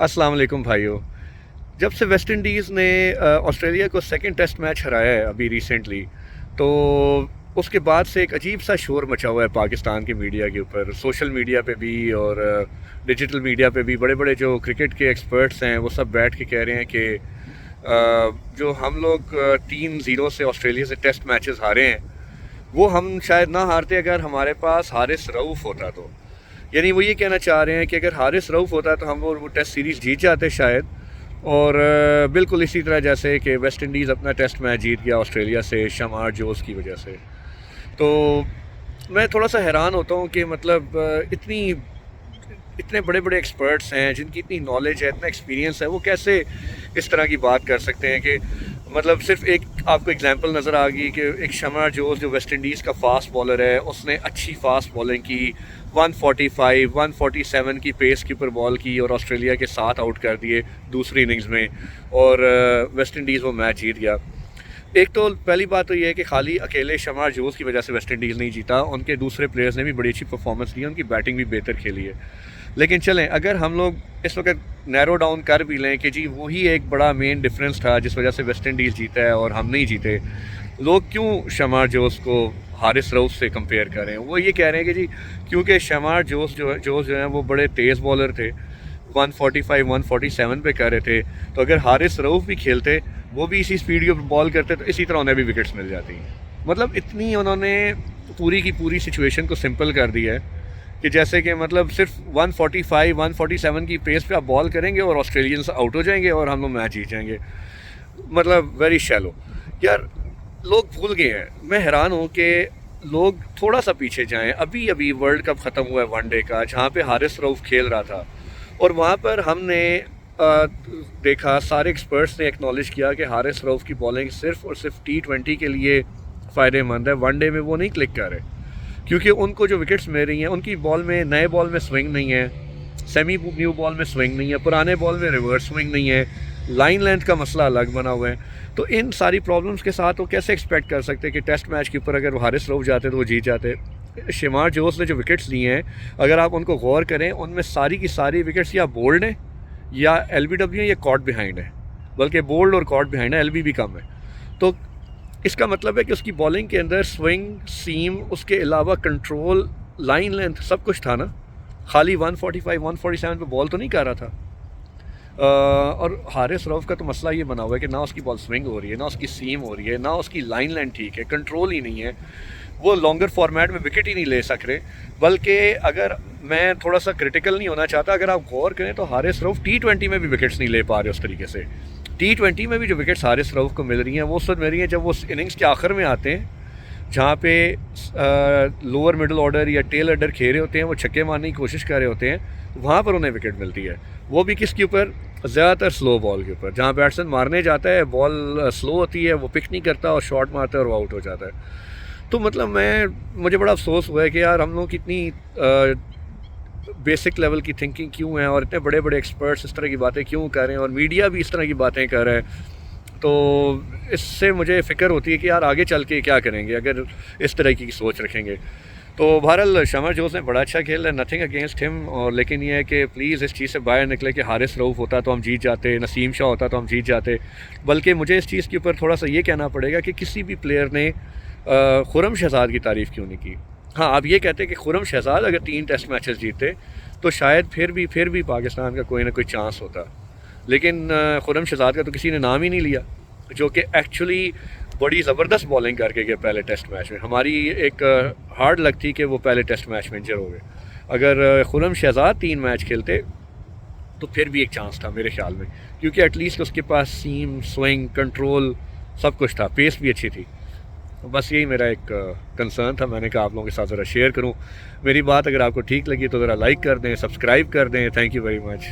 अस्सलाम वालेकुम भाइयों। जब से वेस्ट इंडीज़ ने ऑस्ट्रेलिया को सेकंड टेस्ट मैच हराया है अभी रिसेंटली, तो उसके बाद से एक अजीब सा शोर मचा हुआ है पाकिस्तान की मीडिया के ऊपर, सोशल मीडिया पे भी और डिजिटल मीडिया पे भी। बड़े बड़े जो क्रिकेट के एक्सपर्ट्स हैं वो सब बैठ के कह रहे हैं कि जो हम लोग 3-0 से ऑस्ट्रेलिया से टेस्ट मैचेस हारे हैं, वो हम शायद ना हारते अगर हमारे पास हारिस रऊफ़ होता तो। यानी वो ये कहना चाह रहे हैं कि अगर हारिस रऊफ़ होता तो हम वो टेस्ट सीरीज़ जीत जाते शायद। और बिल्कुल इसी तरह जैसे कि वेस्ट इंडीज़ अपना टेस्ट मैच जीत गया ऑस्ट्रेलिया से शमार जोस की वजह से। तो मैं थोड़ा सा हैरान होता हूँ कि मतलब इतने बड़े बड़े एक्सपर्ट्स हैं जिनकी इतनी नॉलेज है, इतना एक्सपीरियंस है, वो कैसे इस तरह की बात कर सकते हैं कि मतलब सिर्फ एक आपको एग्जांपल नज़र आ गई कि एक शमार जोस जो वेस्ट इंडीज़ का फास्ट बॉलर है, उसने अच्छी फास्ट बॉलिंग की, 145 147 की पेस के ऊपर बॉल की और ऑस्ट्रेलिया के 7 आउट कर दिए दूसरी इनिंग्स में, और वेस्ट इंडीज़ वो मैच जीत गया। एक तो पहली बात तो ये है कि खाली अकेले शमार जोस की वजह से वेस्ट इंडीज़ नहीं जीता, उनके दूसरे प्लेयर्स ने भी बड़ी अच्छी परफॉर्मेंस दी, उनकी बैटिंग भी बेहतर खेली है। लेकिन चलें, अगर हम लोग इस वक्त नैरो डाउन कर भी लें कि जी वही एक बड़ा मेन डिफरेंस था जिस वजह से वेस्ट इंडीज़ जीता है और हम नहीं जीते, लोग क्यों शमार जोस को हारिस रऊफ़ से कंपेयर कर रहे हैं? वो ये कह रहे हैं कि जी क्योंकि शमार जोस जो हैं वो बड़े तेज़ बॉलर थे, 145 147 पे कर रहे थे, तो अगर हारिस रऊफ़ भी खेलते, वो भी इसी स्पीड के ऊपर बॉल करते, तो इसी तरह उन्हें भी विकेट्स मिल जाती। मतलब इतनी उन्होंने पूरी की पूरी सिचुएशन को सिंपल कर दिया है कि जैसे कि मतलब सिर्फ 145 147 की पेस पे आप बॉल करेंगे और ऑस्ट्रेलियंस आउट हो जाएंगे और हम लोग मैच जीत जाएंगे। मतलब वेरी शैलो यार, लोग भूल गए हैं। मैं हैरान हूँ कि लोग थोड़ा सा पीछे जाएं। अभी अभी वर्ल्ड कप ख़त्म हुआ है वनडे का, जहाँ पे हारिस रऊफ़ खेल रहा था, और वहाँ पर हमने देखा, सारे एक्सपर्ट्स ने एक्नॉलेज किया कि हारिस रऊफ़ की बॉलिंग सिर्फ और सिर्फ T20 के लिए फ़ायदेमंद है, वनडे में वो नहीं क्लिक कर रहे क्योंकि उनको जो विकेट्स मिल रही हैं उनकी बॉल में, नए बॉल में स्विंग नहीं है, सेमी न्यू बॉल में स्विंग नहीं है, पुराने बॉल में रिवर्स स्विंग नहीं है, लाइन लेंथ का मसला अलग बना हुआ है। तो इन सारी प्रॉब्लम्स के साथ वो कैसे एक्सपेक्ट कर सकते हैं कि टेस्ट मैच के ऊपर अगर वो हारिस रऊफ़ जाते तो वो जीत जाते। शमार जोस ने जो विकेट्स लिए हैं, अगर आप उनको गौर करें, उनमें सारी की सारी विकेट्स या बोल्ड हैं या LBW है या कॉट बिहाइंड है, बल्कि बोल्ड और कॉट बिहाइंड है, LB भी कम है। तो इसका मतलब है कि उसकी बॉलिंग के अंदर स्विंग, सीम, उसके अलावा कंट्रोल, लाइन लेंथ सब कुछ था ना। खाली 145 147 पे बॉल तो नहीं कर रहा था। और हारिस रऊफ़ का तो मसला ये बना हुआ है कि ना उसकी बॉल स्विंग हो रही है, ना उसकी सीम हो रही है, ना उसकी लाइन लेंथ ठीक है, कंट्रोल ही नहीं है, वो लॉन्गर फॉर्मेट में विकेट ही नहीं ले सक रहे। बल्कि अगर मैं थोड़ा सा क्रिटिकल नहीं होना चाहता, अगर आप गौर करें तो हारिस रऊफ़ T20 में भी विकेट्स नहीं ले पा रहे उस तरीके से। T20 में भी जो विकेट्स हारिस रऊफ़ को मिल रही हैं वो उस वक्त मिल रही हैं जब वो इनिंग्स के आखिर में आते हैं, जहाँ पे लोअर मिडल ऑर्डर या टेल ऑर्डर खेल रहे होते हैं, वो छक्के मारने की कोशिश कर रहे होते हैं, वहाँ पर उन्हें विकेट मिलती है। वो भी किसके ऊपर? ज़्यादातर स्लो बॉल के ऊपर, जहाँ बैट्समैन मारने जाता है, बॉल स्लो होती है, वो पिक नहीं करता और शॉट मारता है और वो आउट हो जाता है। तो मतलब मुझे बड़ा अफसोस हुआ है कि यार हम लोग कितनी बेसिक लेवल की थिंकिंग क्यों है, और इतने बड़े बड़े एक्सपर्ट्स इस तरह की बातें क्यों कर रहे हैं, और मीडिया भी इस तरह की बातें कर रहा है। तो इससे मुझे फ़िक्र होती है कि यार आगे चल के क्या करेंगे अगर इस तरह की सोच रखेंगे। तो बहरहाल शमार जोस ने बड़ा अच्छा खेला है, नथिंग अगेंस्ट हिम, और लेकिन ये है कि प्लीज़ इस चीज़ से बाहर निकले कि हारिस रऊफ़ होता तो हम जीत जाते, नसीम शाह होता तो हम जीत जाते। बल्कि मुझे इस चीज़ के ऊपर थोड़ा सा ये कहना पड़ेगा कि किसी भी प्लेयर ने खुर्रम शहजाद की तारीफ़ क्यों नहीं की। हाँ, आप ये कहते हैं कि खुर्रम शहजाद अगर 3 टेस्ट मैचेस जीतते तो शायद फिर भी पाकिस्तान का कोई ना कोई चांस होता, लेकिन खुर्रम शहजाद का तो किसी ने नाम ही नहीं लिया, जो कि एक्चुअली बड़ी ज़बरदस्त बॉलिंग करके गए पहले टेस्ट मैच में। हमारी एक हार्ड लक थी कि वो पहले टेस्ट मैच में इंजर हो गए। अगर खुर्रम शहजाद 3 मैच खेलते तो फिर भी एक चांस था मेरे ख्याल में, क्योंकि एटलीस्ट उसके पास सीम, स्विंग, कंट्रोल सब कुछ था, पेस भी अच्छी थी। बस यही मेरा एक कंसर्न था, मैंने कहा आप लोगों के साथ ज़रा शेयर करूं। मेरी बात अगर आपको ठीक लगी तो ज़रा लाइक कर दें, सब्सक्राइब कर दें। Thank you very much.